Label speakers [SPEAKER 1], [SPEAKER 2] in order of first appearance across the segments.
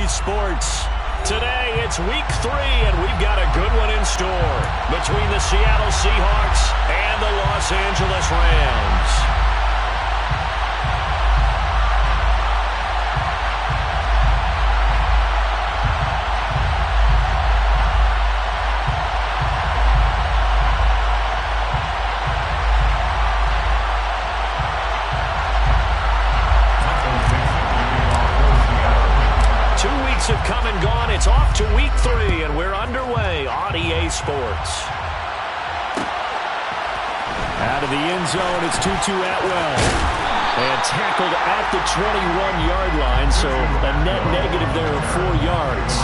[SPEAKER 1] Sports. Today, it's week 3, and we've got a good one in store between the Seattle Seahawks and the Los Angeles Rams. 2 weeks have come and gone. It's off to week 3, and we're underway on EA Sports. Out of the end zone, it's Tutu Atwell. And tackled at the 21-yard line, so a net negative there of 4 yards.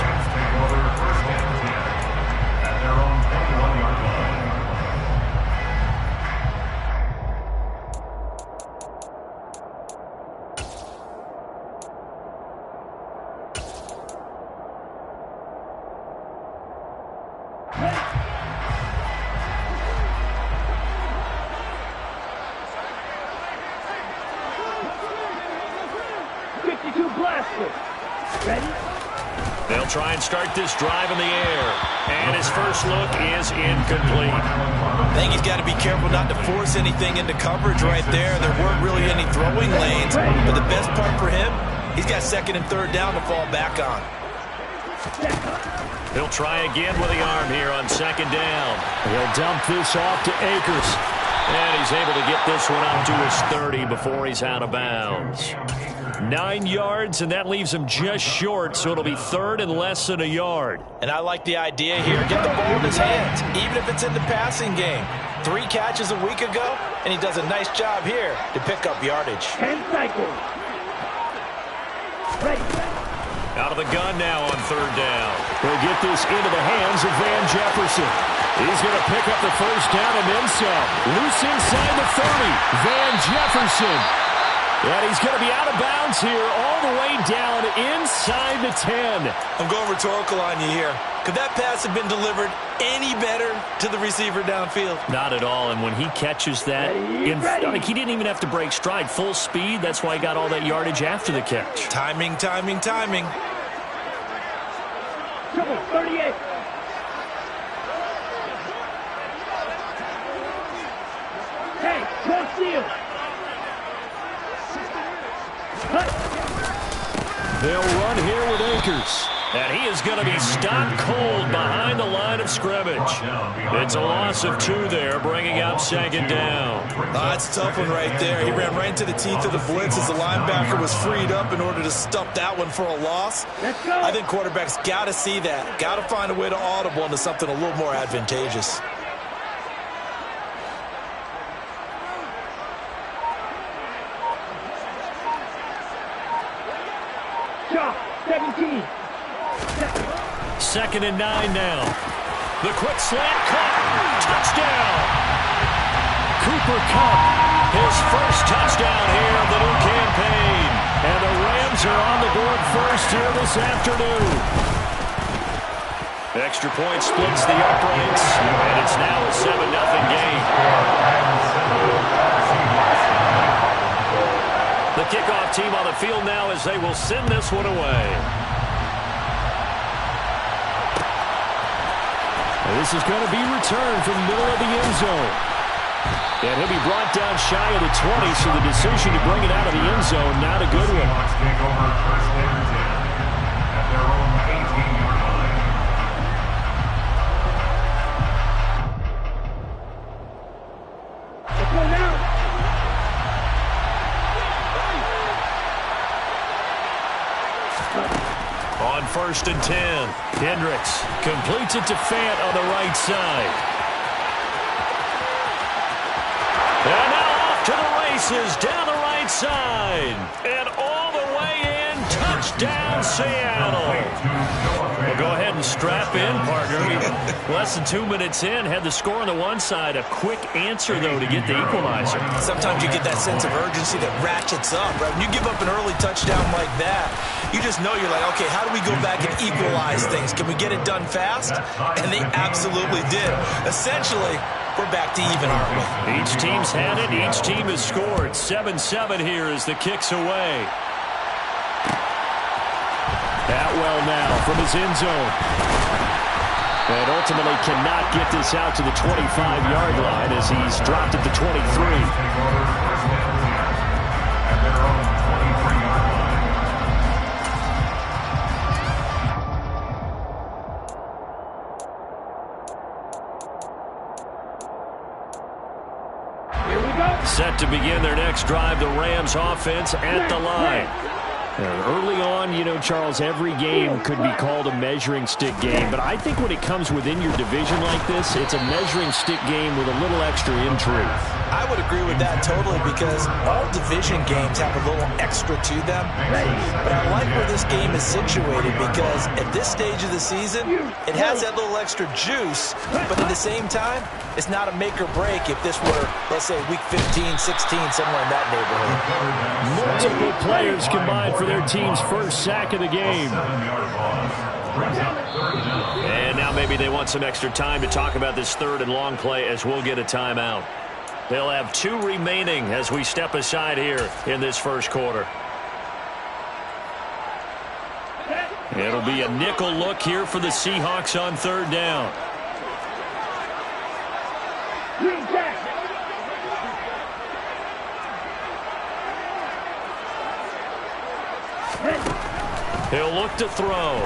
[SPEAKER 1] They'll try and start this drive in the air. And his first look is incomplete.
[SPEAKER 2] I think he's got to be careful not to force anything into coverage right there. There weren't really any throwing lanes. But the best part for him, he's got 2nd and 3rd down to fall back on.
[SPEAKER 1] He'll try again with the arm here on 2nd down. He'll dump this off to Akers. And he's able to get this one up to his 30 before he's out of bounds. 9 yards, and that leaves him just short, so it'll be 3rd and less than a yard.
[SPEAKER 2] And I like the idea here. Get the ball in his hands, even if it's in the passing game. 3 catches a week ago, and he does a nice job here to pick up yardage.
[SPEAKER 3] 10 cycles. Ready.
[SPEAKER 1] Out of the gun now on 3rd down. They'll get this into the hands of Van Jefferson. He's going to pick up the 1st down and then some. Loose inside the 30. Van Jefferson. And he's going to be out of bounds here all the way down inside the 10.
[SPEAKER 2] I'm going rhetorical on you here. Could that pass have been delivered any better to the receiver downfield?
[SPEAKER 1] Not at all, and when he catches that, he didn't even have to break stride. Full speed, that's why he got all that yardage after the catch.
[SPEAKER 2] Timing, timing, timing.
[SPEAKER 3] 38. Hey, no steal.
[SPEAKER 1] They'll run here with Akers. And he is going to be stopped cold behind the line of scrimmage. It's a loss of 2 there, bringing up 2nd down.
[SPEAKER 2] That's a tough one right there. He ran right into the teeth of the blitz as the linebacker was freed up in order to stump that one for a loss. I think quarterbacks got to see that. Got to find a way to audible into something a little more advantageous.
[SPEAKER 3] Shot, 17.
[SPEAKER 1] 2nd and 9 now. The quick slant caught. Touchdown. Cooper Kupp, his first touchdown here of the new campaign. And the Rams are on the board first here this afternoon. Extra point splits the uprights, and it's now a 7-0 game. The kickoff team on the field now as they will send this one away. This is going to be returned from the middle of the end zone. And he'll be brought down shy of the 20, so the decision to bring it out of the end zone, not a good one. On 1st and 10, Hendricks completes it to Fant on the right side. And now off to the races down the right side. And all the way in, touchdown Seattle. Well, go ahead and strap in, partner. Less than 2 minutes in, had the score on the one side. A quick answer, though, to get the equalizer.
[SPEAKER 2] Sometimes you get that sense of urgency that ratchets up, right? When you give up an early touchdown like that, you just know you're like, okay, how do we go back and equalize things? Can we get it done fast? And they absolutely did. Essentially, we're back to even, aren't we?
[SPEAKER 1] Each team's had it. Each team has scored. 7-7 here as the kick's away. Atwell now from his end zone. And ultimately cannot get this out to the 25-yard line as he's dropped at the 23. Set to begin their next drive, the Rams offense at the line. And early on, you know, Charles, every game could be called a measuring stick game. But I think when it comes within your division like this, it's a measuring stick game with a little extra intrigue.
[SPEAKER 2] I would agree with that totally because all division games have a little extra to them. But I like where this game is situated because at this stage of the season, it has that little extra juice. But at the same time, it's not a make or break if this were, let's say, week 15, 16, somewhere in that neighborhood.
[SPEAKER 1] Multiple players combined for their team's first sack of the game. And now maybe they want some extra time to talk about this third and long play as we'll get a timeout. They'll have 2 remaining as we step aside here in this first quarter. It'll be a nickel look here for the Seahawks on third down. He'll look to throw.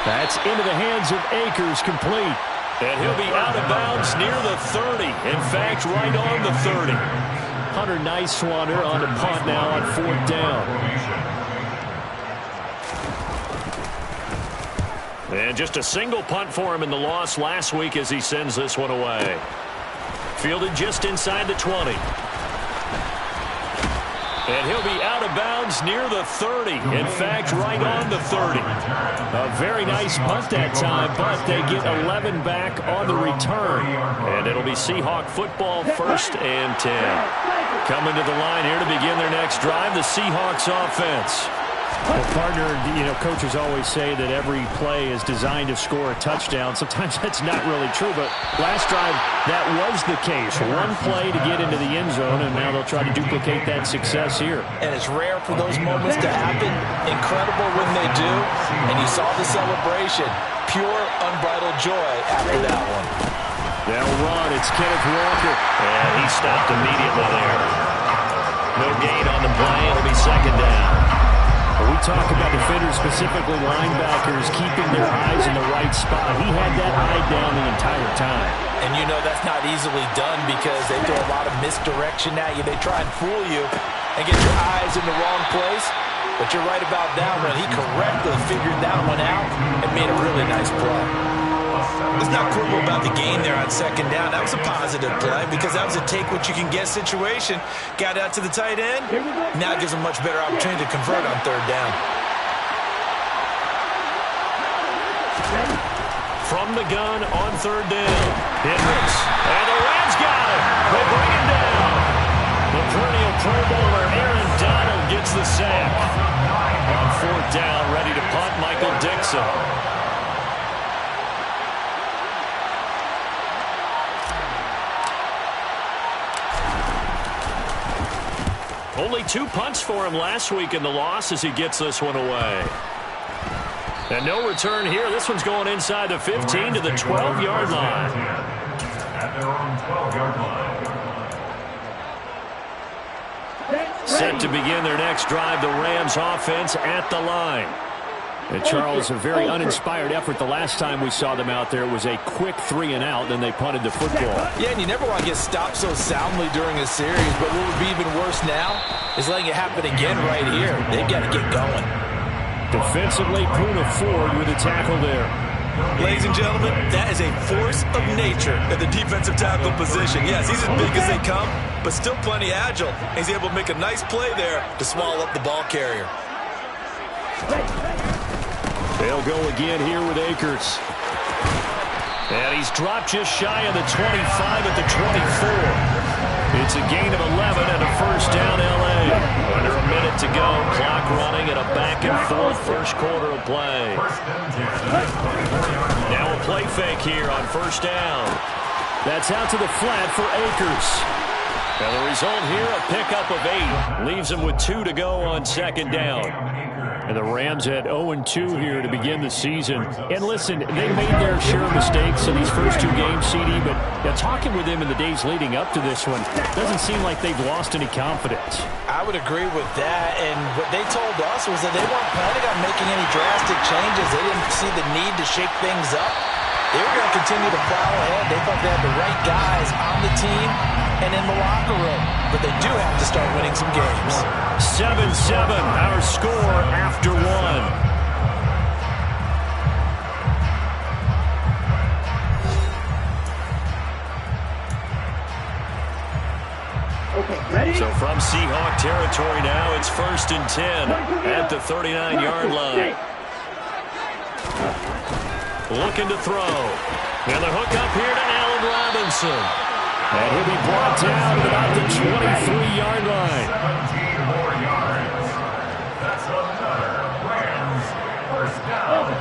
[SPEAKER 1] That's into the hands of Akers, complete. And he'll be out of bounds near the 30. In fact, right on the 30. Hunter Nicewander on the punt now on fourth down. And just a single punt for him in the loss last week as he sends this one away. Fielded just inside the 20. And he'll be out of bounds near the 30. In fact, right on the 30. A very nice punt that time, but they get 11 back on the return. And it'll be Seahawk football, 1st and 10. Coming to the line here to begin their next drive, the Seahawks offense. Well, partner, you know, coaches always say that every play is designed to score a touchdown. Sometimes that's not really true, but last drive, that was the case. One play to get into the end zone, and now they'll try to duplicate that success here.
[SPEAKER 2] And it's rare for those moments to happen. Incredible when they do. And you saw the celebration. Pure, unbridled joy after that one.
[SPEAKER 1] They'll run. It's Kenneth Walker. And he stopped immediately there. No gain on the play. It'll be second down. We talk about defenders, specifically linebackers, keeping their eyes in the right spot. He had that eye down the entire time.
[SPEAKER 2] And you know that's not easily done because they throw a lot of misdirection at you. They try and fool you and get your eyes in the wrong place. But you're right about that one. He correctly figured that one out and made a really nice play. Let's not quibble about the gain there on second down. That was a positive play because that was a take-what-you-can-get situation. Got out to the tight end. Now gives them much better opportunity to convert on third down.
[SPEAKER 1] From the gun on third down. Hendricks. And the Rams got him. They bring him down. The perennial Pro Bowler Aaron Donald gets the sack. On fourth down, ready to punt, Michael Dixon. Only 2 punts for him last week in the loss as he gets this one away. And no return here. This one's going inside the 15 to the 12-yard line. At their own 12-yard line. Set to begin their next drive, the Rams offense at the line. And Charles, a very uninspired effort the last time we saw them out there. It was a quick 3-and-out, then they punted the football.
[SPEAKER 2] Yeah, and you never want to get stopped so soundly during a series, but what would be even worse now is letting it happen again right here. They've got to get going.
[SPEAKER 1] Defensively, Puna Ford with a tackle there.
[SPEAKER 2] Ladies and gentlemen, that is a force of nature at the defensive tackle position. Yes, he's as big as they come, but still plenty agile. He's able to make a nice play there to swallow up the ball carrier.
[SPEAKER 1] They'll go again here with Akers. And he's dropped just shy of the 25 at the 24. It's a gain of 11 and a first down L.A. Under a minute to go. Clock running at a back-and-forth first quarter of play. Now a play fake here on first down. That's out to the flat for Akers. And the result here, a pickup of 8. Leaves them with 2 to go on second down. And the Rams had 0-2 here to begin the season. And listen, they made their share of mistakes in these first 2 games, CD, but talking with them in the days leading up to this one, doesn't seem like they've lost any confidence.
[SPEAKER 2] I would agree with that, and what they told us was that they weren't planning on making any drastic changes. They didn't see the need to shake things up. They were going to continue to plow ahead. They thought they had the right guys on the team and in the locker room, but they do have to start winning some games.
[SPEAKER 1] 7-7, our score after 1.
[SPEAKER 3] Okay, ready?
[SPEAKER 1] So from Seahawk territory now, it's 1st and 10 at the 39-yard line. Looking to throw. And the hook up here to Allen Robinson. And he'll be brought down at about the 23-yard line.
[SPEAKER 4] 17 more yards. That's another Rams first down.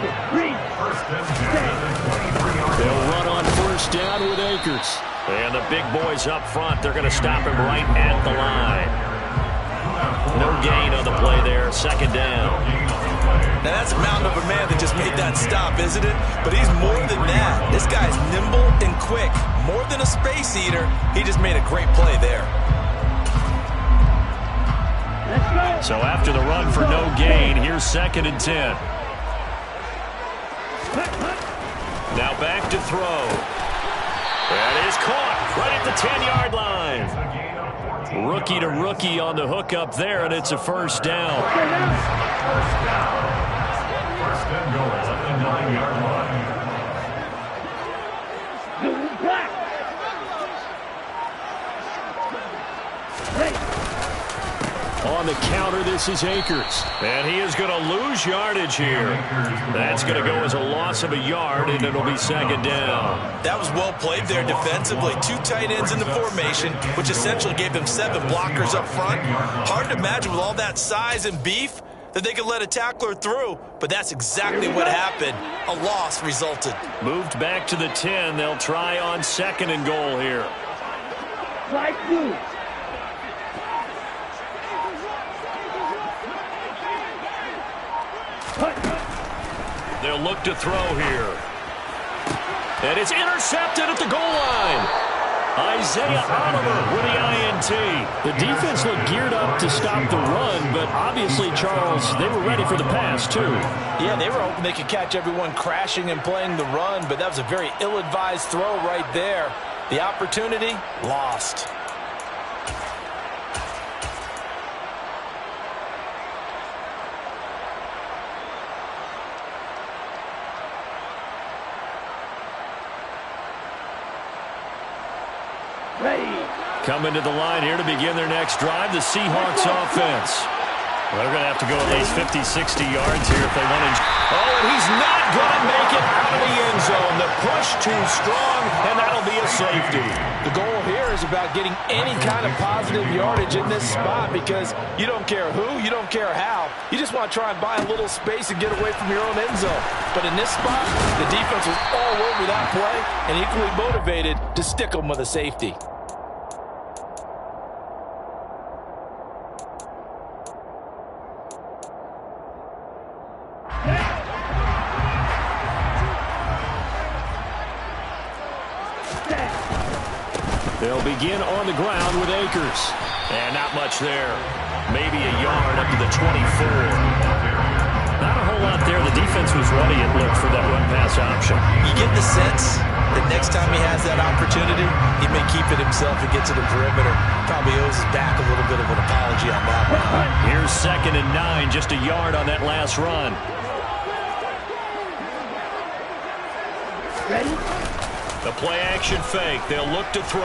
[SPEAKER 4] First and 10.
[SPEAKER 1] They'll run on first down with Akers. And the big boys up front, they're going to stop him right at the line. No gain on the play there, second down.
[SPEAKER 2] Now that's a mountain of a man that just made that stop, isn't it? But he's more than that. This guy's nimble and quick. More than a space eater, he just made a great play there.
[SPEAKER 1] So after the run for no gain, here's 2nd and 10. Now back to throw. That is caught right at the 10-yard line. Rookie to rookie on the hookup there, and it's a first down.
[SPEAKER 4] First down. First and goal at the 9-yard line.
[SPEAKER 1] On the counter, this is Akers. And he is going to lose yardage here. That's going to go as a loss of a yard, and it'll be second down.
[SPEAKER 2] That was well played there defensively. 2 tight ends in the formation, which essentially gave them 7 blockers up front. Hard to imagine with all that size and beef that they could let a tackler through, but that's exactly what happened. A loss resulted.
[SPEAKER 1] Moved back to the 10. They'll try on 2nd and goal here.
[SPEAKER 3] Right through.
[SPEAKER 1] They'll look to throw here. And it's intercepted at the goal line. Isaiah Oliver with the INT. The defense looked geared up to stop the run, but obviously, Charles, they were ready for the pass, too.
[SPEAKER 2] Yeah, they were hoping they could catch everyone crashing and playing the run, but that was a very ill-advised throw right there. The opportunity, lost.
[SPEAKER 1] Coming to the line here to begin their next drive, the Seahawks offense. Well, they're going to have to go at least 50, 60 yards here if they want to. Oh, and he's not going to make it out of the end zone. The push too strong, and that'll be a safety.
[SPEAKER 2] The goal here is about getting any kind of positive yardage in this spot because you don't care who, you don't care how. You just want to try and buy a little space and get away from your own end zone. But in this spot, the defense was all over that play and equally motivated to stick them with a safety.
[SPEAKER 1] They'll begin on the ground with Akers. And not much there. Maybe a yard up to the 24. Not a whole lot there. The defense was ready, it looked, for that run-pass option.
[SPEAKER 2] You get the sense that next time he has that opportunity, he may keep it himself and get to the perimeter. Probably owes his back a little bit of an apology on that one.
[SPEAKER 1] Here's 2nd and 9, just a yard on that last run.
[SPEAKER 3] Ready?
[SPEAKER 1] The play-action fake. They'll look to throw.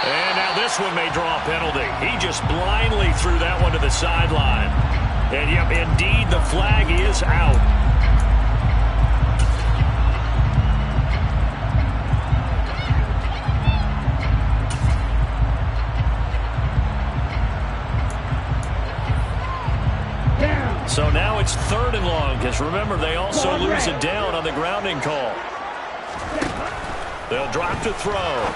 [SPEAKER 1] And now this one may draw a penalty. He just blindly threw that one to the sideline. And, yep, indeed, the flag is out. So now it's 3rd and long, because remember, they also lose it down on the grounding call. They'll drop to throw.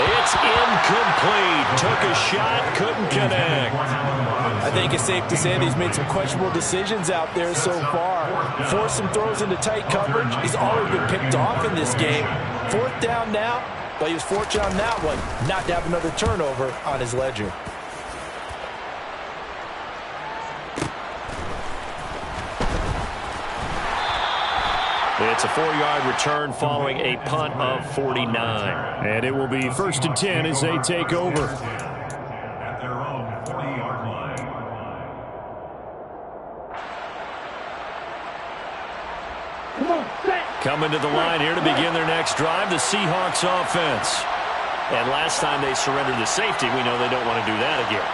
[SPEAKER 1] It's incomplete. Took a shot, couldn't connect.
[SPEAKER 2] I think it's safe to say that he's made some questionable decisions out there so far. Forced some throws into tight coverage. He's already been picked off in this game. 4th down now, but he was fortunate on that one not to have another turnover on his ledger.
[SPEAKER 1] It's a 4-yard return following a punt of 49. And it will be 1st and 10 as they take over.
[SPEAKER 4] At their own 40-yard line.
[SPEAKER 3] Come on, set.
[SPEAKER 1] Coming to the line here to begin their next drive, the Seahawks offense. And last time they surrendered the safety, we know they don't want to do that again.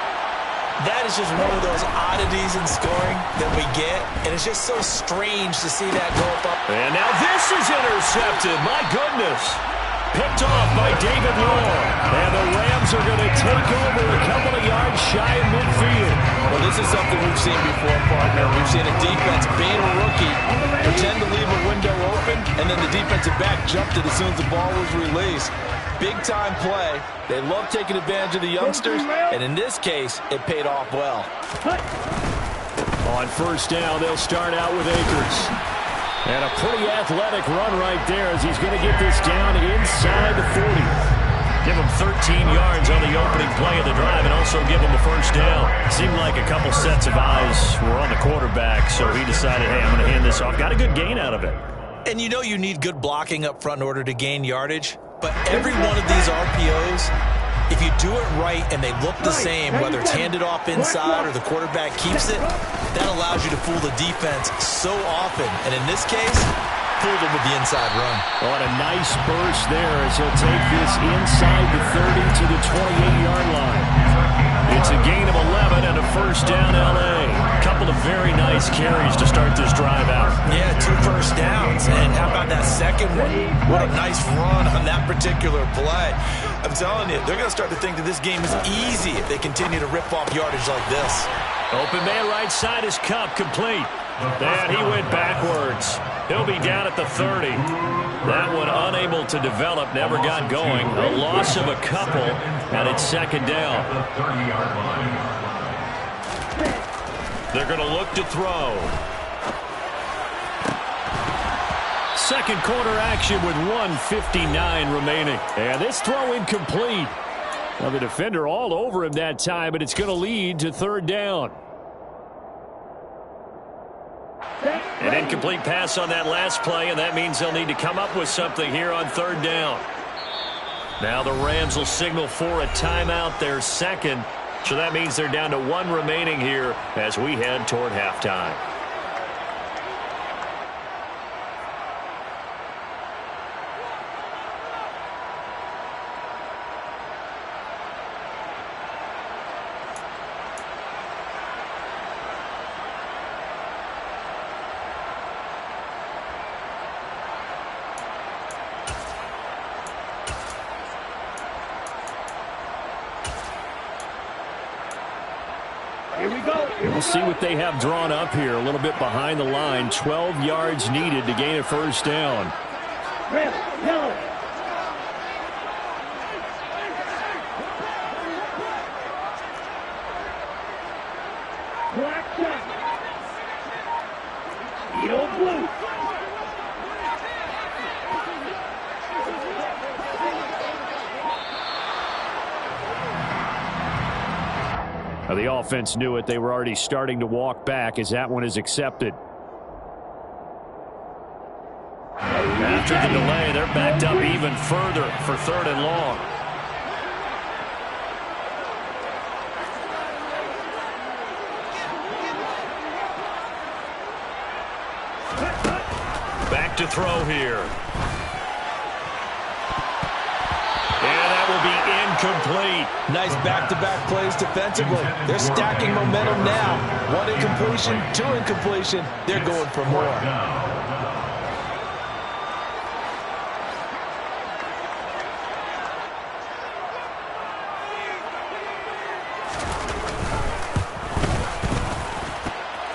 [SPEAKER 2] That is just one of those oddities in scoring that we get, and it's just so strange to see that go up.
[SPEAKER 1] And now this is intercepted. My goodness. Picked off by David Long. And the Rams are going to take over a couple of yards shy of midfield.
[SPEAKER 2] Well, this is something we've seen before, partner. We've seen a defense bait a rookie, pretend to leave a window open, and then the defensive back jumped it as soon as the ball was released. Big-time play. They love taking advantage of the youngsters, and in this case, it paid off well.
[SPEAKER 1] On 1st down, they'll start out with Akers. And a pretty athletic run right there as he's going to get this down inside the 40. Give him 13 yards on the opening play of the drive and also give him a 1st down. Seemed like a couple sets of eyes were on the quarterback, so he decided, hey, I'm going to hand this off. Got a good gain out of it.
[SPEAKER 2] And you know you need good blocking up front in order to gain yardage, but every one of these RPOs, if you do it right and they look the same, whether it's handed off inside or the quarterback keeps it, that allows you to fool the defense so often. And in this case, fooled them with the inside run.
[SPEAKER 1] What a nice burst there as he'll take this inside the 30 to the 28-yard line. It's a gain of 11 and a 1st down L.A. Couple of very nice carries to start this drive out.
[SPEAKER 2] Yeah, 2 first downs. And how about that second one? What a nice run on that particular play. I'm telling you, they're going to start to think that this game is easy if they continue to rip off yardage like this.
[SPEAKER 1] Open man right side is Cup, complete. And he went backwards. He'll be down at the 30. That one unable to develop, never got going. A loss of a couple, and it's 2nd down. They're going to look to throw. 2nd quarter action with 1:59 remaining. And this throw incomplete. Well, the defender all over him that time, but it's going to lead to 3rd down. An incomplete pass on that last play, and that means they'll need to come up with something here on 3rd down. Now the Rams will signal for a timeout, their 2nd. So that means they're down to 1 remaining here as we head toward halftime.
[SPEAKER 3] Here we go.
[SPEAKER 1] We'll see what they have drawn up here. A little bit behind the line. 12 yards needed to gain a 1st down.
[SPEAKER 3] Red, yellow. Black shot. Yellow blue.
[SPEAKER 1] Now the offense knew it. They were already starting to walk back as that one is accepted. After the delay, they're backed up even further for 3rd and long. Back to throw here. And that will be incomplete.
[SPEAKER 2] Nice back-to-back plays defensively. They're stacking momentum now. 1 incompletion, 2 incompletion. They're going for more.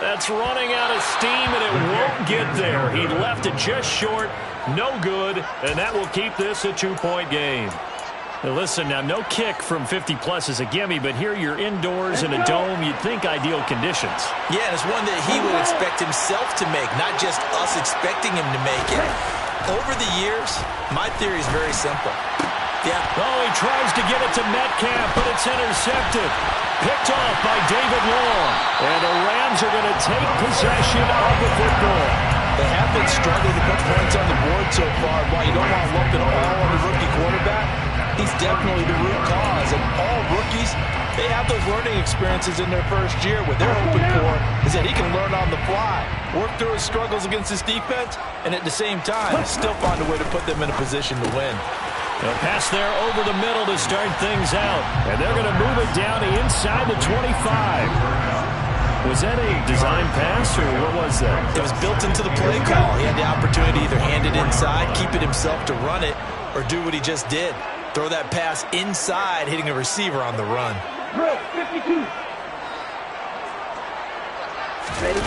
[SPEAKER 1] That's running out of steam, and it won't get there. He left it just short. No good, and that will keep this a 2-point game. Now listen, now no kick from 50-plus is a gimme, but here you're indoors in a dome. You'd think ideal conditions.
[SPEAKER 2] Yeah, and it's one that he would expect himself to make, not just us expecting him to make it. Over the years, my theory is very simple. Yeah.
[SPEAKER 1] Oh, he tries to get it to Metcalf, but it's intercepted. Picked off by David Long. And the Rams are going to take possession of the football.
[SPEAKER 2] They have been struggling to put points on the board so far. While you don't want to lump it all on the rookie quarterback, he's definitely the root cause. And all rookies, they have those learning experiences in their first year. What they're hoping for is that he can learn on the fly, work through his struggles against his defense, and at the same time, still find a way to put them in a position to win.
[SPEAKER 1] They'll pass there over the middle to start things out. And they're going to move it down to inside the 25. Was that a design pass, or what was that?
[SPEAKER 2] It was built into the play call. He had the opportunity to either hand it inside, keep it himself to run it, or do what he just did. Throw that pass inside, hitting a receiver on the run.
[SPEAKER 3] Drill 52. Ready?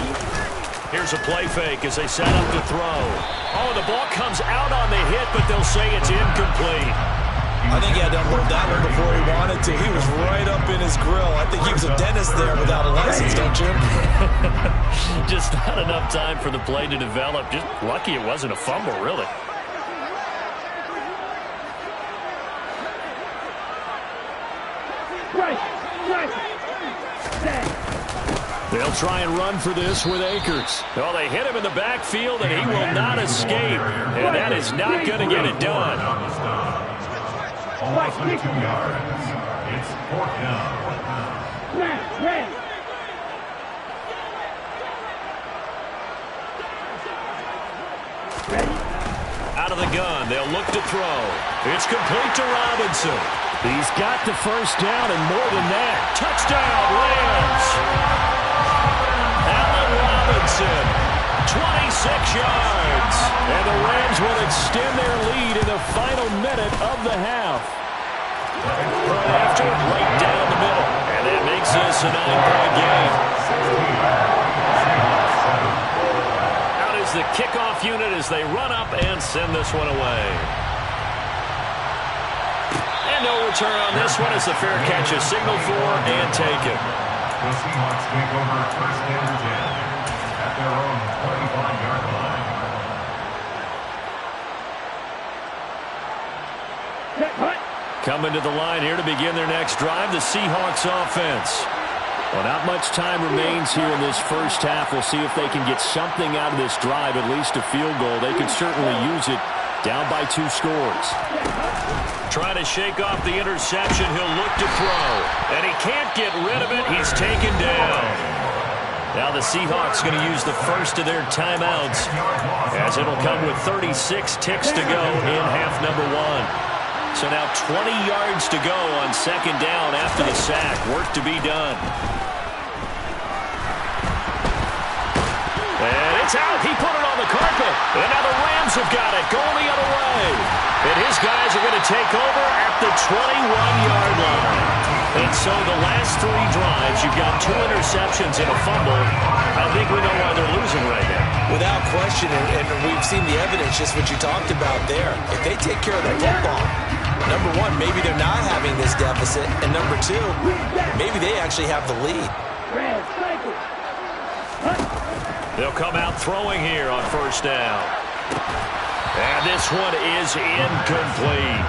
[SPEAKER 1] Here's a play fake as they set up to throw. Oh, the ball comes out on the hit, but they'll say it's incomplete.
[SPEAKER 2] I think he had to unload that one before he wanted to. He was right up in his grill. I think he was a dentist there without a license, don't you?
[SPEAKER 1] Just not enough time for the play to develop. Just lucky it wasn't a fumble, really. They'll try and run for this with Akers. Oh, they hit him in the backfield, and he will not escape. And that is not going to get it done.
[SPEAKER 4] Almost 2 yards. It's 4th down.
[SPEAKER 1] Out of the gun, they'll look to throw. It's complete to Robinson. He's got the first down and more than that. Touchdown, Rams! Allen Robinson, 26 yards. And the Rams will extend their lead in the final minute of the half. Right after it, right down the middle. And that makes this a 9-point game. Out is the kickoff unit as they run up and send this one away. And no return on this one as the fair catch is signaled for and taken.
[SPEAKER 4] The Seahawks take over 1st and 10 at their own 25-yard line.
[SPEAKER 1] Coming to the line here to begin their next drive, the Seahawks offense. Well, not much time remains here in this first half. We'll see if they can get something out of this drive, at least a field goal. They could certainly use it. Down by 2 scores. Trying to shake off the interception. He'll look to throw. And he can't get rid of it. He's taken down. Now the Seahawks going to use the first of their timeouts, as it'll come with 36 ticks to go in half number 1. So now 20 yards to go on 2nd down after the sack. Work to be done. And it's out. He put it on the carpet. And now the Rams have got it. Going the other way. And his guys are going to take over at the 21-yard line. And so the last 3 drives, you've got 2 interceptions and a fumble. I think we know why they're losing right now.
[SPEAKER 2] Without question, and we've seen the evidence, just what you talked about there. If they take care of the football, number 1, maybe they're not having this deficit. And number 2, maybe they actually have the lead.
[SPEAKER 1] They'll come out throwing here on 1st down. And this one is incomplete.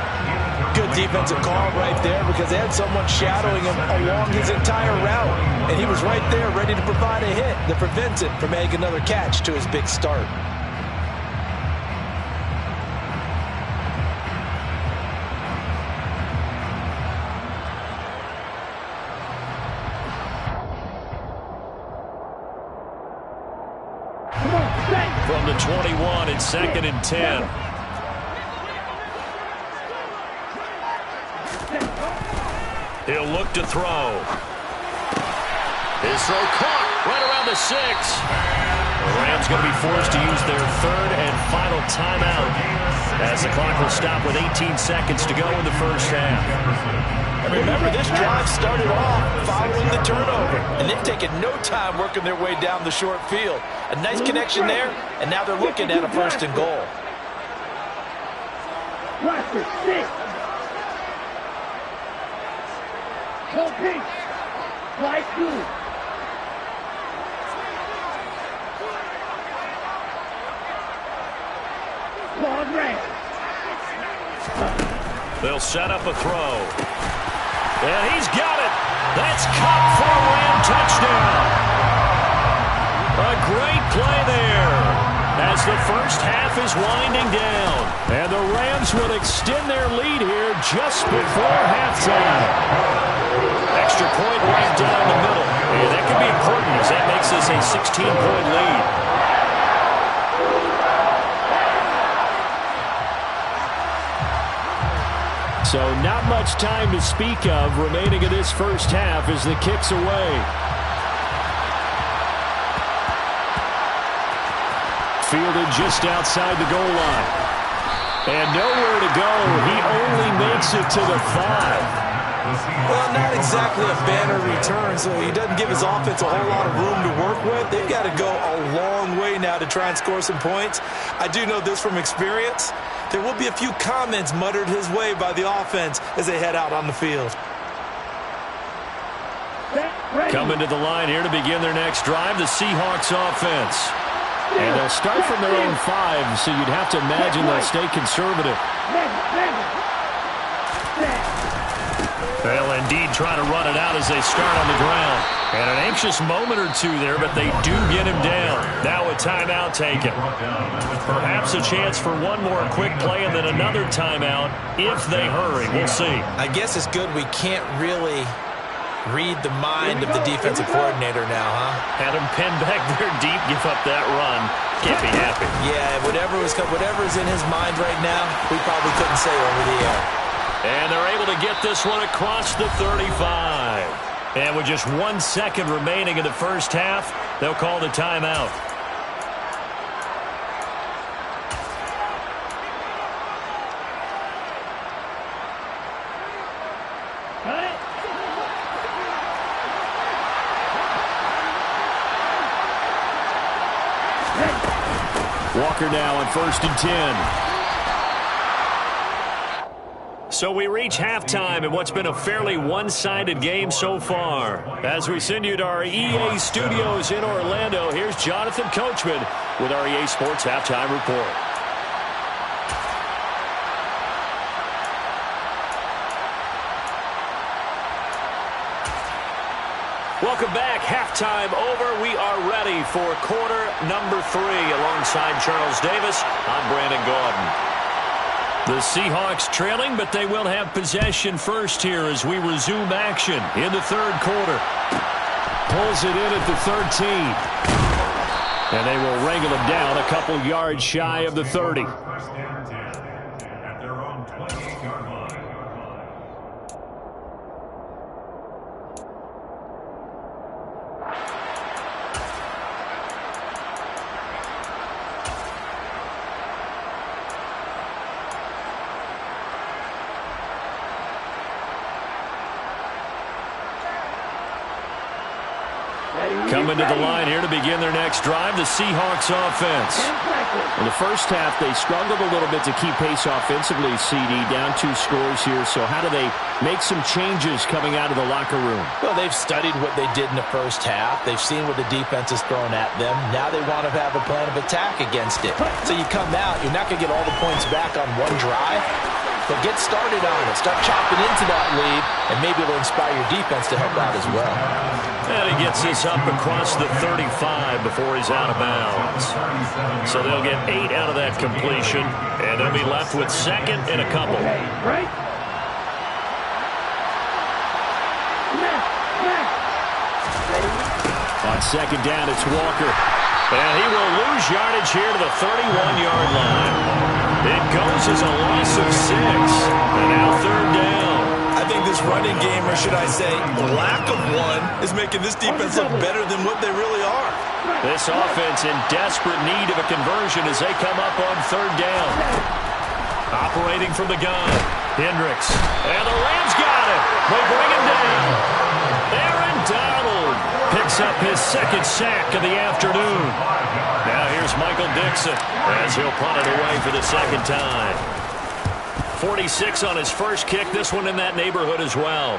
[SPEAKER 2] Good defensive call right there because they had someone shadowing him along his entire route. And he was right there ready to provide a hit that prevents him from making another catch to his big start.
[SPEAKER 1] From the 21, it's 2nd and 10. He'll look to throw. His throw caught right around the 6. The Rams going to be forced to use their 3rd and final timeout as the clock will stop with 18 seconds to go in the first half.
[SPEAKER 2] And remember, this drive started off following the turnover, and they've taken no time working their way down the short field. A nice connection there, and now they're looking at a 1st and goal.
[SPEAKER 3] Go pitch. Slide 2. Claude Ray.
[SPEAKER 1] They'll set up a throw. And he's got it. That's caught for a Ram touchdown. A great play there as the first half is winding down. And the Rams would extend their lead here just before halftime. Extra point right down the middle. And that could be important as that makes this a 16-point lead. So not much time to speak of remaining in this first half as the kick's away. Fielded just outside the goal line. And nowhere to go. He only makes it to the 5.
[SPEAKER 2] Well, not exactly a banner return, so he doesn't give his offense a whole lot of room to work with. They've got to go a long way now to try and score some points. I do know this from experience. There will be a few comments muttered his way by the offense as they head out on the field.
[SPEAKER 1] Coming to the line here to begin their next drive, the Seahawks offense. And they'll start from their own 5, so you'd have to imagine they'll stay conservative. They'll indeed try to run it out as they start on the ground. And an anxious moment or two there, but they do get him down. Now a timeout taken. Perhaps a chance for one more quick play and then another timeout if they hurry. We'll see.
[SPEAKER 2] I guess it's good we can't really read the mind of the defensive coordinator now, huh?
[SPEAKER 1] Had him pinned back there deep, give up that run. Can't be happy.
[SPEAKER 2] Yeah, whatever's in his mind right now, we probably couldn't say over the air.
[SPEAKER 1] And they're able to get this one across the 35. And with just 1 second remaining in the first half, they'll call the timeout.
[SPEAKER 3] Got it.
[SPEAKER 1] Walker now on 1st and 10. So we reach halftime in what's been a fairly one-sided game so far. As we send you to our EA studios in Orlando, here's Jonathan Coachman with our EA Sports Halftime Report. Welcome back. Halftime over. We are ready for quarter number 3. Alongside Charles Davis, I'm Brandon Gaudin. The Seahawks trailing, but they will have possession first here as we resume action in the third quarter. Pulls it in at the 13. And they will wrangle him down a couple yards shy of the 30. At their own 28-yard line. Coming to the line here to begin their next drive, the Seahawks offense. In the first half, they struggled a little bit to keep pace offensively, CD, down 2 scores here. So how do they make some changes coming out of the locker room?
[SPEAKER 2] Well, they've studied what they did in the first half. They've seen what the defense is throwing at them. Now they want to have a plan of attack against it. So you come out, you're not going to get all the points back on one drive. But get started on it. Start chopping into that lead, and maybe it'll inspire your defense to help out as well.
[SPEAKER 1] And he gets this up across the 35 before he's out of bounds. So they'll get 8 out of that completion, and they'll be left with second and a couple.
[SPEAKER 3] Right.
[SPEAKER 1] On second down, it's Walker. And he will lose yardage here to the 31-yard line. It goes as a loss of 6. And now third down.
[SPEAKER 2] I think this running game, or should I say lack of one, is making this defense look better than what they really are.
[SPEAKER 1] This offense in desperate need of a conversion as they come up on third down. Operating from the gun, Hendricks. And the Rams got it. They bring him down. Aaron Donald picks up his second sack of the afternoon. Now here's Michael Dixon as he'll punt it away for the second time. 46 on his first kick. This one in that neighborhood as well.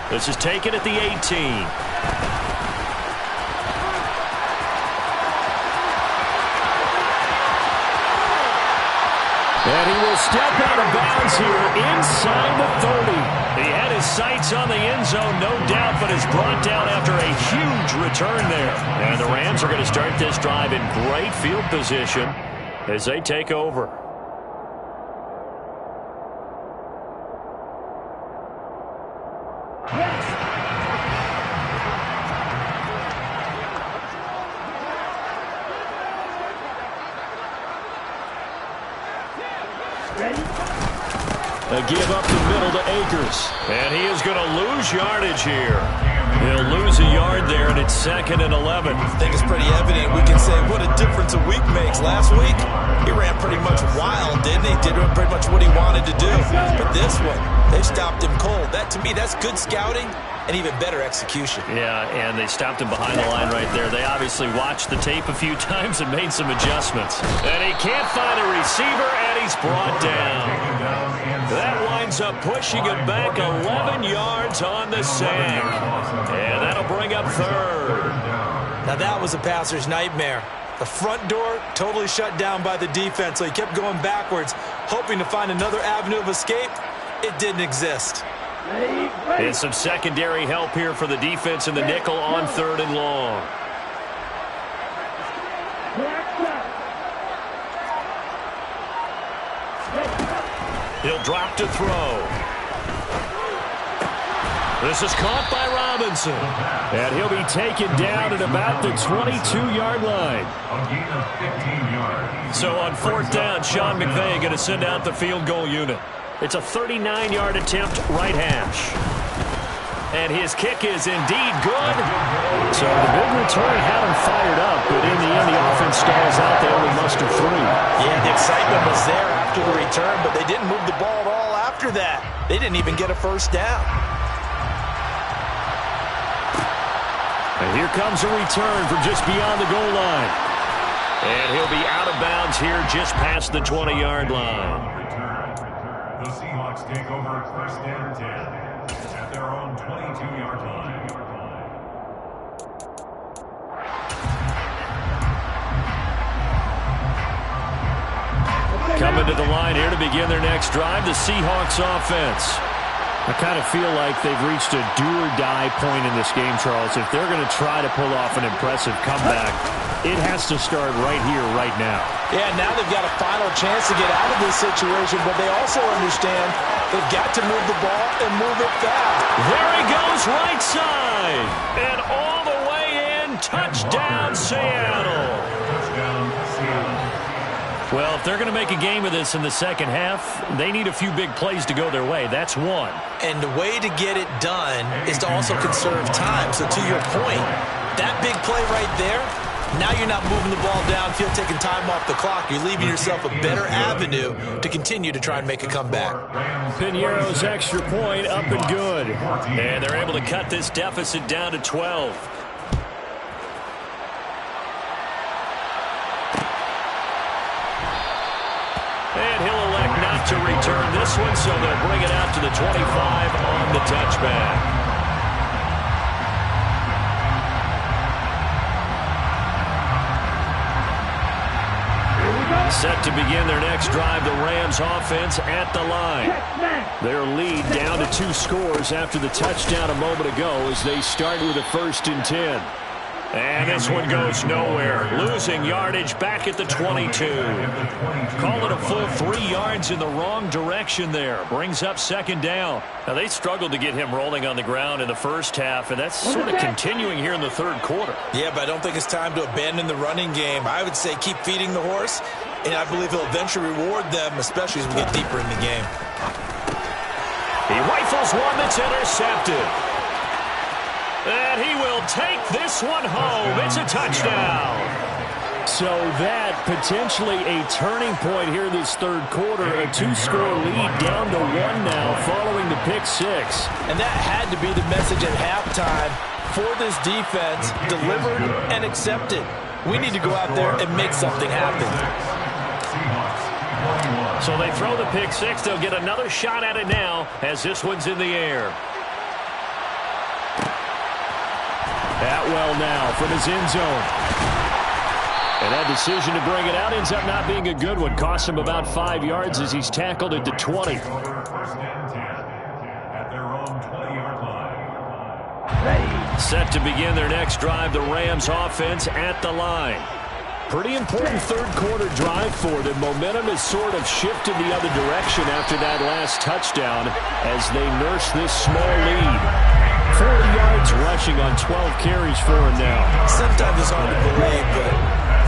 [SPEAKER 1] This is taken at the 18. And he will step out of bounds here inside the 30. He had his sights on the end zone, no doubt, but is brought down after a huge return there. And the Rams are going to start this drive in great field position as they take over. A give up the middle to Akers. And he is going to lose yardage here. He'll lose a yard there, and it's 2nd and 11.
[SPEAKER 2] I think it's pretty evident. We can say what a difference a week makes. Last week, he ran pretty much wild, didn't he? Did pretty much what he wanted to do. But this one, they stopped him cold. That, to me, that's good scouting and even better execution.
[SPEAKER 1] Yeah, and they stopped him behind the line right there. They obviously watched the tape a few times and made some adjustments. And he can't find a receiver, and he's brought down. That winds up pushing him back 11 yards on the sack. And that'll bring up 3rd.
[SPEAKER 2] Now that was a passer's nightmare. The front door totally shut down by the defense, so he kept going backwards, hoping to find another avenue of escape. It didn't exist.
[SPEAKER 1] And some secondary help here for the defense in the nickel on 3rd and long. He'll drop to throw. This is caught by Robinson. And he'll be taken down at about the 22-yard line. So on 4th down, Sean McVay going to send out the field goal unit. It's a 39-yard attempt, right hash. And his kick is indeed good. So the big return had him fired up, but in the end, the offense stalls out. They only muster 3.
[SPEAKER 2] Yeah, the excitement was there after the return, but they didn't move the ball at all after that. They didn't even get a 1st down.
[SPEAKER 1] And here comes a return from just beyond the goal line. And he'll be out of bounds here just past the 20-yard line.
[SPEAKER 4] The Seahawks take over 1st and 10 at their own 22-yard line.
[SPEAKER 1] Coming to the line here to begin their next drive, the Seahawks offense. I kind of feel like they've reached a do-or-die point in this game, Charles. If they're going to try to pull off an impressive comeback, it has to start right here, right now.
[SPEAKER 2] Yeah, now they've got a final chance to get out of this situation, but they also understand they've got to move the ball and move it fast.
[SPEAKER 1] There he goes, right side. And all the way in, touchdown, Seattle.
[SPEAKER 4] Touchdown, Seattle.
[SPEAKER 1] Well, if they're going to make a game of this in the second half, they need a few big plays to go their way. That's one.
[SPEAKER 2] And the way to get it done is to also conserve time. So to your point, that big play right there, now you're not moving the ball downfield, taking time off the clock. You're leaving yourself a better avenue to continue to try and make a comeback.
[SPEAKER 1] Piñeiro's extra point up and good. And they're able to cut this deficit down to 12. And he'll elect not to return this one, so they'll bring it out to the 25 on the touchback. Set to begin their next drive, the Rams offense at the line. Their lead down to 2 scores after the touchdown a moment ago as they start with a 1st and 10. And this one goes nowhere. Losing yardage back at the 22. Call it a full 3 yards in the wrong direction there. Brings up 2nd down. Now, they struggled to get him rolling on the ground in the first half, and that's sort of continuing here in the 3rd quarter.
[SPEAKER 2] Yeah, but I don't think it's time to abandon the running game. I would say keep feeding the horse, and I believe he'll eventually reward them, especially as we get deeper in the game.
[SPEAKER 1] He rifles one that's intercepted. And he will take this one home. It's a touchdown. So that potentially a turning point here this 3rd quarter. A 2-score lead down to 1 now following the pick 6.
[SPEAKER 2] And that had to be the message at halftime for this defense. Delivered and accepted. We need to go out there and make something happen.
[SPEAKER 1] So they throw the pick 6. They'll get another shot at it now as this one's in the air. well now from his end zone. And that decision to bring it out ends up not being a good one. Cost him about 5 yards as he's tackled at the 20.
[SPEAKER 4] First and 10 at their own 20-yard line.
[SPEAKER 1] Set to begin their next drive, the Rams offense at the line. Pretty important third quarter drive for them. Momentum has sort of shifted the other direction after that last touchdown as they nurse this small lead. 40 yards rushing on 12 carries for him now.
[SPEAKER 2] Sometimes it's hard to believe, but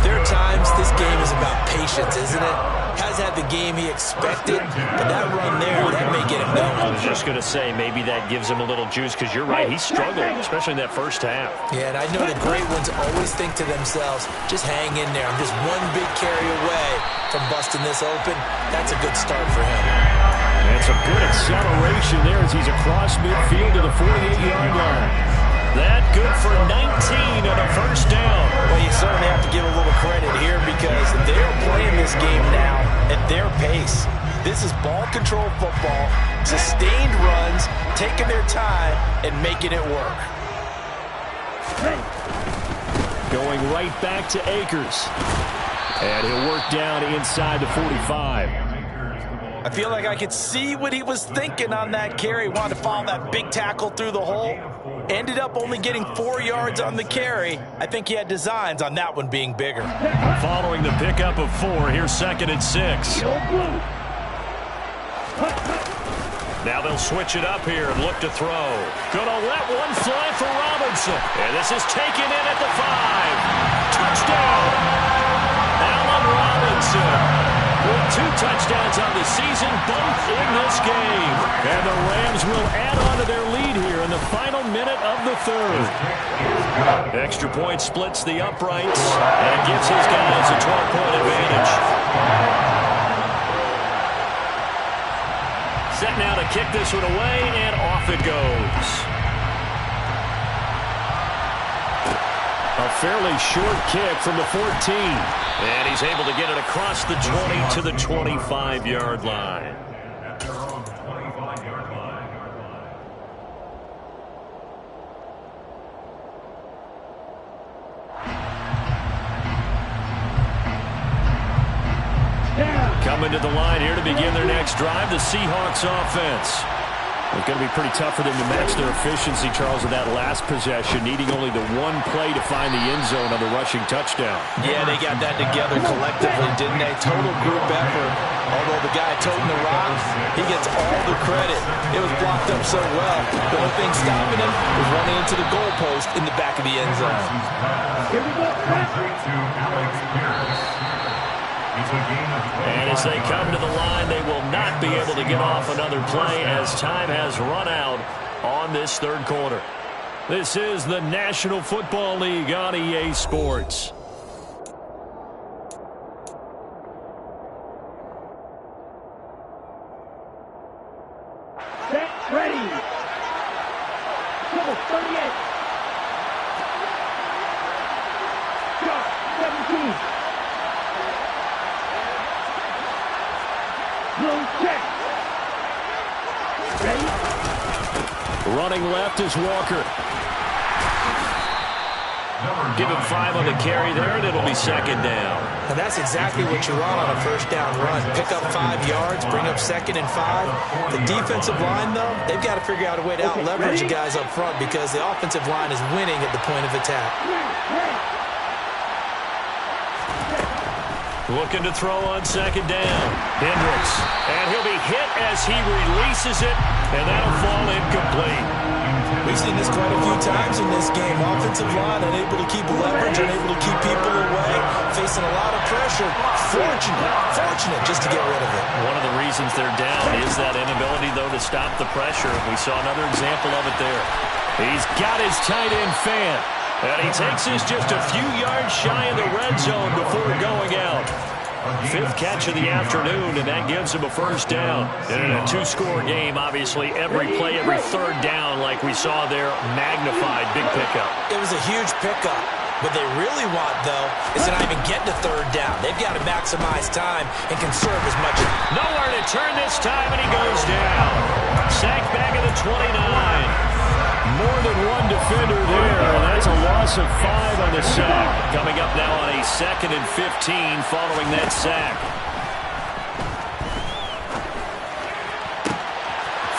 [SPEAKER 2] there are times this game is about patience, isn't it? Has had the game he expected, but that run there, that may get him going.
[SPEAKER 1] I was just going to say, maybe that gives him a little juice, because you're right, he struggled, especially in that first half.
[SPEAKER 2] Yeah, and I know the great ones always think to themselves, just hang in there. I'm just one big carry away from busting this open. That's a good start for him.
[SPEAKER 1] And some good acceleration there as he's across midfield to the 48-yard line. That good for 19 on a first down.
[SPEAKER 2] Well, you certainly have to give a little credit here because they're playing this game now at their pace. This is ball control football, sustained runs, taking their time, and making it work.
[SPEAKER 1] Going right back to Akers. And he'll work down inside the 45.
[SPEAKER 2] I feel like I could see what he was thinking on that carry. Wanted to follow that big tackle through the hole. Ended up only getting 4 yards on the carry. I think he had designs on that one being bigger.
[SPEAKER 1] Following the pickup of 4, here's 2nd and 6. Now they'll switch it up here and look to throw. Gonna let one fly for Robinson. And this is taken in at the 5. Touchdown! Allen Robinson. With 2 touchdowns on the season, both in this game. And the Rams will add on to their lead here in the final minute of the third. Extra point splits the uprights and gives his guys a 12-point advantage. Set now to kick this one away, and off it goes. A fairly short kick from the 14. And he's able to get it across the 20 to the 25-yard line.
[SPEAKER 4] At their own 25-yard line.
[SPEAKER 1] Coming to the line here to begin their next drive, the Seahawks offense. It's going to be pretty tough for them to match their efficiency, Charles, in that last possession, needing only the one play to find the end zone on the rushing touchdown.
[SPEAKER 2] Yeah, they got that together collectively, didn't they? Total group effort. Although the guy toting the rock, he gets all the credit. It was blocked up so well. The only thing stopping him was running into the goalpost in the back of the end zone.
[SPEAKER 3] Here we go.
[SPEAKER 1] And as they come to the line, they will not be able to get off another play as time has run out on this third quarter. This is the National Football League on EA Sports.
[SPEAKER 3] Set, ready. Go, 38. Go, 17. Blue check. Ready?
[SPEAKER 1] Running left is Walker. Give him 5 on the carry there, and it'll be 2nd down.
[SPEAKER 2] And that's exactly what you want on a first down run. Pick up 5 yards, bring up 2nd and 5. The defensive line, though, they've got to figure out a way to out-leverage the guys up front because the offensive line is winning at the point of attack.
[SPEAKER 1] Looking to throw on 2nd down. Hendricks. And he'll be hit as he releases it, and that'll fall incomplete.
[SPEAKER 2] We've seen this quite a few times in this game. Offensive line unable to keep leverage, unable to keep people away, facing a lot of pressure. Fortunate just to get rid of it.
[SPEAKER 1] One of the reasons they're down is that inability, though, to stop the pressure. We saw another example of it there. He's got his tight end fan. And he takes this just a few yards shy of the red zone before going out. 5th catch of the afternoon, and that gives him a first down. And in a 2-score game, obviously, every play, every third down, like we saw there, magnified. Big pickup.
[SPEAKER 2] It was a huge pickup. What they really want, though, is to not even get to 3rd down. They've got to maximize time and conserve as much.
[SPEAKER 1] Nowhere to turn this time, and he goes down. Sacked back at the 29. More than one defender there, and that's a loss the sack. Coming up now on a 2nd and 15 following that sack.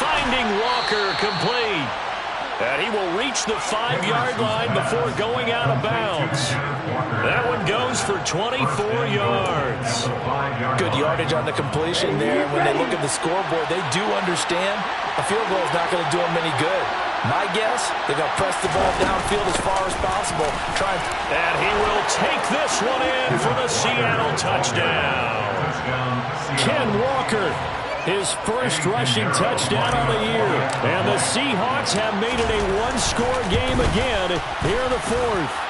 [SPEAKER 1] Finding Walker complete. And he will reach the 5-yard line before going out of bounds. That one goes for 24 yards.
[SPEAKER 2] Good yardage on the completion there. When they look at the scoreboard, they do understand a field goal is not going to do them any good. My guess, they're going to press the ball downfield as far as possible.
[SPEAKER 1] And he will take this one in for the Seattle touchdown. Ken Walker, his first rushing touchdown of the year. And the Seahawks have made it a one-score game again here in the 4th.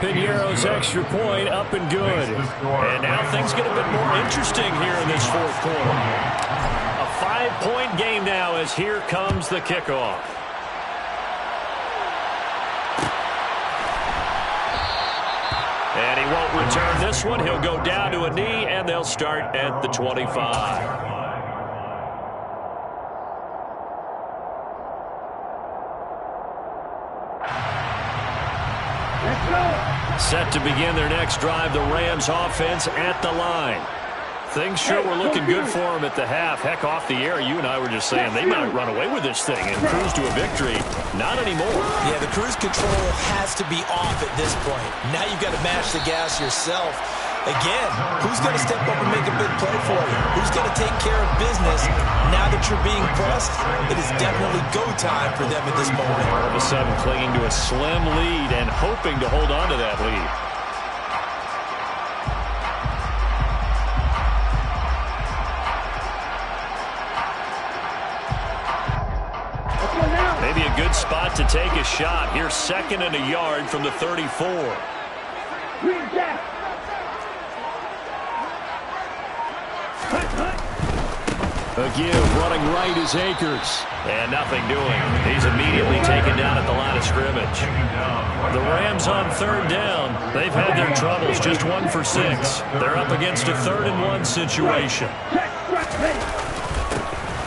[SPEAKER 1] Piñeiro's extra point up and good. And now things get a bit more interesting here in this 4th quarter. A 5-point game now as here comes the kickoff. And he won't return this one. He'll go down to a knee, and they'll start at the 25. Set to begin their next drive, the Rams offense at the line. Things sure were looking good for them at the half. Heck, off the air, you and I were just saying they might run away with this thing and cruise to a victory. Not anymore.
[SPEAKER 2] Yeah, the cruise control has to be off at this point. Now you've got to match the gas yourself. Again, who's going to step up and make a big play for you? Who's going to take care of business now that you're being pressed? It is definitely go time for them at this moment.
[SPEAKER 1] All of a sudden clinging to a slim lead and hoping to hold on to that lead. Maybe a good spot to take a shot. Here's 2nd and a yard from the 34. A give running right is Akers. And nothing doing. He's immediately taken down at the line of scrimmage. The Rams on 3rd down. They've had their troubles. Just 1 for 6. They're up against a 3rd and 1 situation.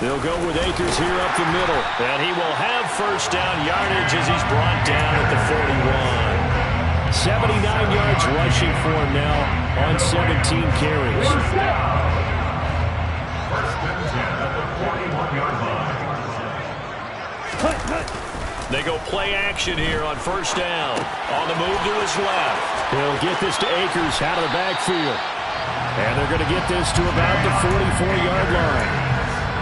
[SPEAKER 1] They'll go with Akers here up the middle. And he will have first down yardage as he's brought down at the 41. 79 yards rushing for him now on 17 carries. They go play action here on 1st down. On the move to his left. He'll get this to Akers out of the backfield. And they're going to get this to about the 44-yard line.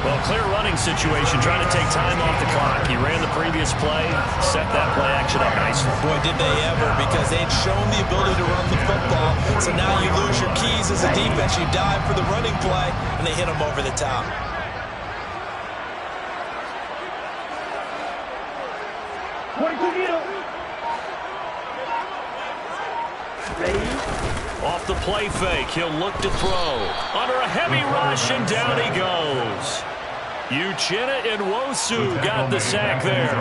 [SPEAKER 1] Well, clear running situation, trying to take time off the clock. He ran the previous play, set that play action up nicely.
[SPEAKER 2] Boy, did they ever, because they'd shown the ability to run the football. So now you lose your keys as a defense. You dive for the running play, and they hit him over the top.
[SPEAKER 1] Off the play fake, he'll look to throw. Under a heavy rush, and down he goes. Uchenna Nwosu got the sack there.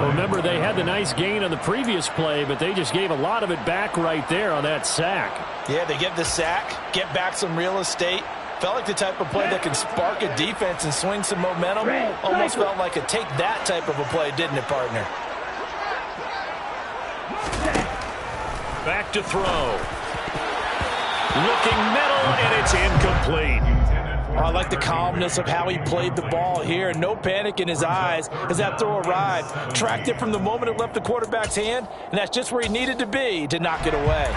[SPEAKER 1] Remember, they had the nice gain on the previous play, but they just gave a lot of it back right there on that sack.
[SPEAKER 2] Yeah, they get the sack, get back some real estate. Felt like the type of play that can spark a defense and swing some momentum. Almost felt like a take that type of a play, didn't it, partner?
[SPEAKER 1] Back to throw. Looking middle, and it's incomplete.
[SPEAKER 2] Oh, I like the calmness of how he played the ball here. No panic in his eyes as that throw arrived. Tracked it from the moment it left the quarterback's hand, and that's just where he needed to be to knock it away.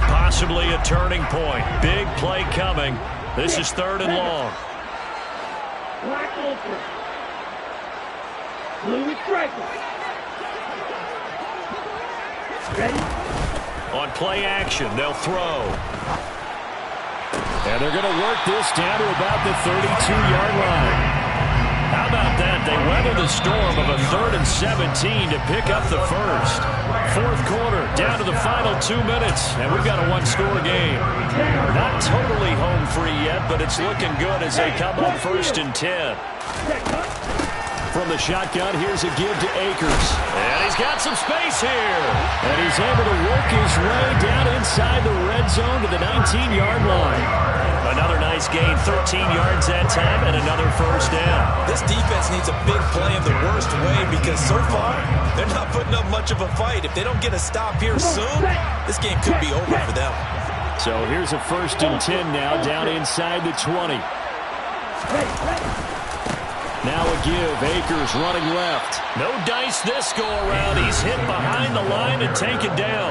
[SPEAKER 1] Possibly a turning point. Big play coming. This is 3rd and long.
[SPEAKER 3] Black Ultra. Blue striker. Ready?
[SPEAKER 1] On play action, they'll throw. And they're going to work this down to about the 32-yard line. How about that? They weather the storm of a 3rd and 17 to pick up the first. 4th quarter, down to the final 2 minutes, and we've got a one-score game. Not totally home free yet, but it's looking good as they come on 1st and 10. From the shotgun, here's a give to Akers. And he's got some space here. And he's able to work his way down inside the red zone to the 19-yard line. Another nice gain, 13 yards that time, and another first down.
[SPEAKER 2] This defense needs a big play in the worst way because so far, they're not putting up much of a fight. If they don't get a stop here soon, this game could be over for them.
[SPEAKER 1] So here's a 1st and 10 now, down inside the 20. Now a give. Akers running left. No dice this go-around. He's hit behind the line and taken down.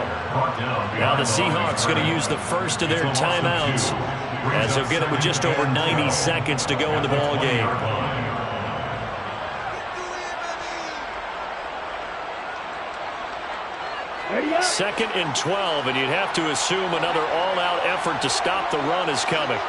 [SPEAKER 1] Now the Seahawks going to use the first of their timeouts as they'll get it with just over 90 seconds to go in the ball game. Second and 12, and you'd have to assume another all-out effort to stop the run is coming.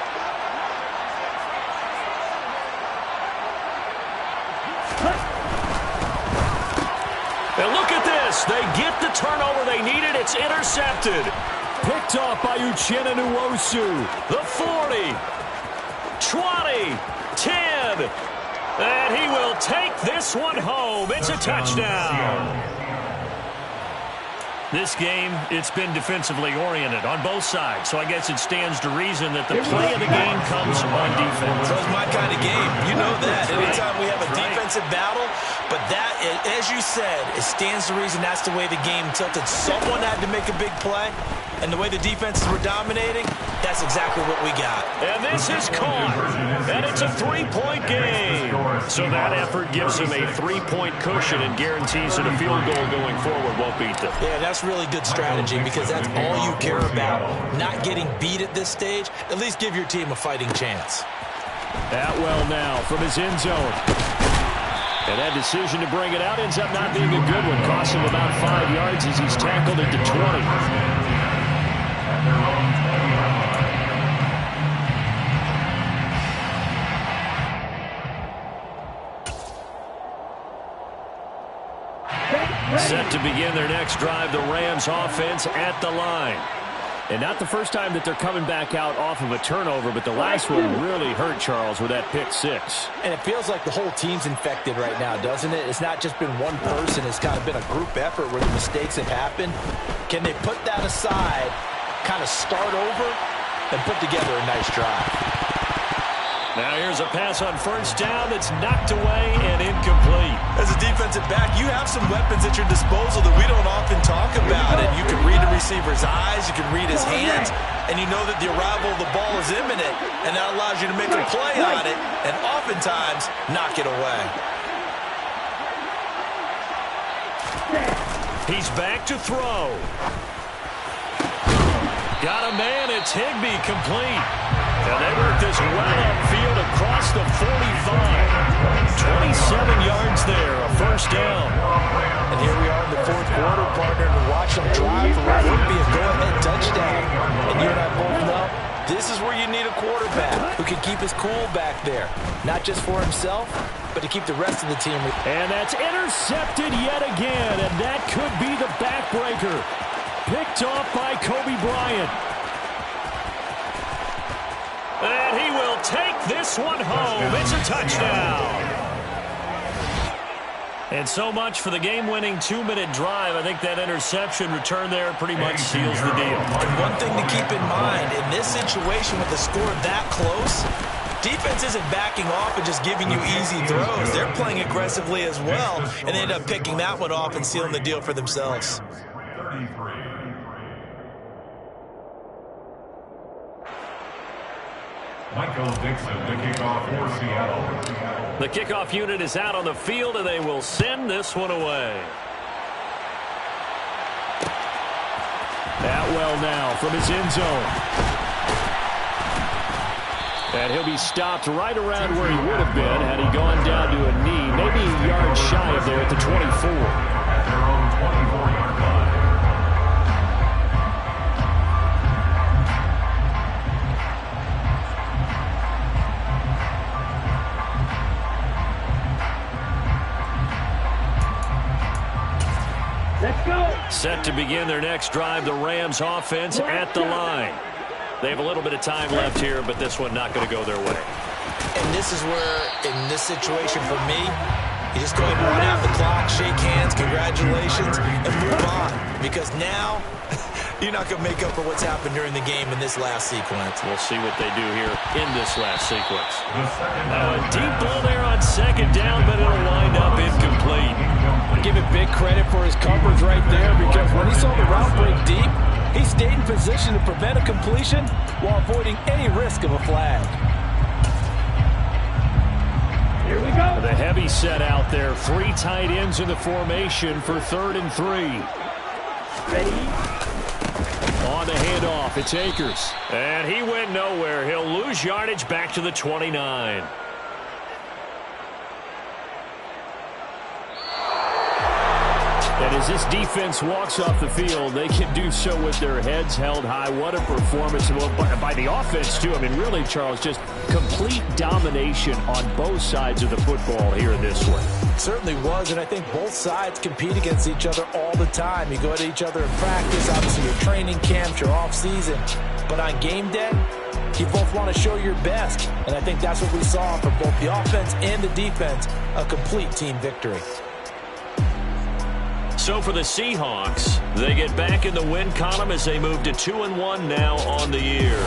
[SPEAKER 1] And look at this. They get the turnover they needed. It's intercepted. Picked off by Uchenna Nwosu. The 40, 20, 10. And he will take this one home. It's a touchdown. This game, it's been defensively oriented on both sides, so I guess it stands to reason that the play of the game comes on defense.
[SPEAKER 2] So it's my kind of game. You know that. Anytime we have a defensive battle, but that, as you said, it stands to reason that's the way the game tilted. Someone had to make a big play, and the way the defenses were dominating, that's exactly what we got.
[SPEAKER 1] And this is caught, and it's a 3-point game. So that effort gives them a 3-point cushion and guarantees that a field goal going forward won't beat them.
[SPEAKER 2] Yeah, that's really good strategy because that's all you care about. Not getting beat at this stage, at least give your team a fighting chance.
[SPEAKER 1] Atwell now from his end zone. And that decision to bring it out ends up not being a good one. Costs him about 5 yards as he's tackled at the 20. Set to begin their next drive, the Rams offense at the line. And not the first time that they're coming back out off of a turnover, but the last one really hurt, Charles, with that pick six.
[SPEAKER 5] And it feels like the whole team's infected right now, doesn't it? It's not just been one person. It's kind of been a group effort where the mistakes have happened. Can they put that aside, kind of start over, and put together a nice drive?
[SPEAKER 1] Now here's a pass on first down that's knocked away and incomplete.
[SPEAKER 2] As a defensive back, you have some weapons at your disposal that we don't often talk about. And you can read the receiver's eyes, you can read his hands, and you know that the arrival of the ball is imminent, and that allows you to make a play on it and oftentimes knock it away.
[SPEAKER 1] He's back to throw. Got a man, it's Higbee, complete. And they work this well upfield across the 45. 27 yards there, a first down.
[SPEAKER 5] And here we are in the fourth quarter, partner, and watch them drive for what would be a go-ahead touchdown. And you and I both know this is where you need a quarterback who can keep his cool back there. Not just for himself, but to keep the rest of the team.
[SPEAKER 1] And that's intercepted yet again, and that could be the backbreaker. Picked off by Kobe Bryant. And he will take this one home. It's a touchdown. And so much for the game-winning 2-minute drive. I think that interception return there pretty much seals the deal.
[SPEAKER 2] And one thing to keep in mind, in this situation with the score that close, defense isn't backing off and just giving you easy throws. They're playing aggressively as well, and they end up picking that one off and sealing the deal for themselves.
[SPEAKER 4] 33. Michael Dixon, the kickoff for Seattle.
[SPEAKER 1] The kickoff unit is out on the field, and they will send this one away. Atwell now from his end zone. And he'll be stopped right around where he would have been had he gone down to a knee, maybe a yard shy of there at the 24.
[SPEAKER 4] At their own 24-yard line.
[SPEAKER 3] Let's go.
[SPEAKER 1] Set to begin their next drive, the Rams offense at the line. They have a little bit of time left here, but this one not going to go their way.
[SPEAKER 2] And this is where, in this situation for me, You just go ahead and run out the clock, shake hands, congratulations, and move on. Because now, you're not going to make up for what's happened during the game in this last sequence.
[SPEAKER 1] We'll see what they do here in this last sequence. Now a deep ball there on second down, but it'll wind up incomplete.
[SPEAKER 5] Give it big credit for his coverage right there, because when he saw the route break deep, he stayed in position to prevent a completion while avoiding any risk of a flag.
[SPEAKER 3] Here we go.
[SPEAKER 1] The heavy set out there. 3 tight ends in the formation for 3rd and 3.
[SPEAKER 3] Ready.
[SPEAKER 1] On the handoff, it's Akers. And he went nowhere. He'll lose yardage back to the 29. And as this defense walks off the field, they can do so with their heads held high. What a performance by the offense, too. I mean, really, Charles, just complete domination on both sides of the football here in this one.
[SPEAKER 5] Certainly was, and I think both sides compete against each other all the time. You go at each other in practice, obviously your training camps, your off-season. But on game day, you both want to show your best. And I think that's what we saw from both the offense and the defense, a complete team victory.
[SPEAKER 1] So for the Seahawks, they get back in the win column as they move to 2-1 now on the year.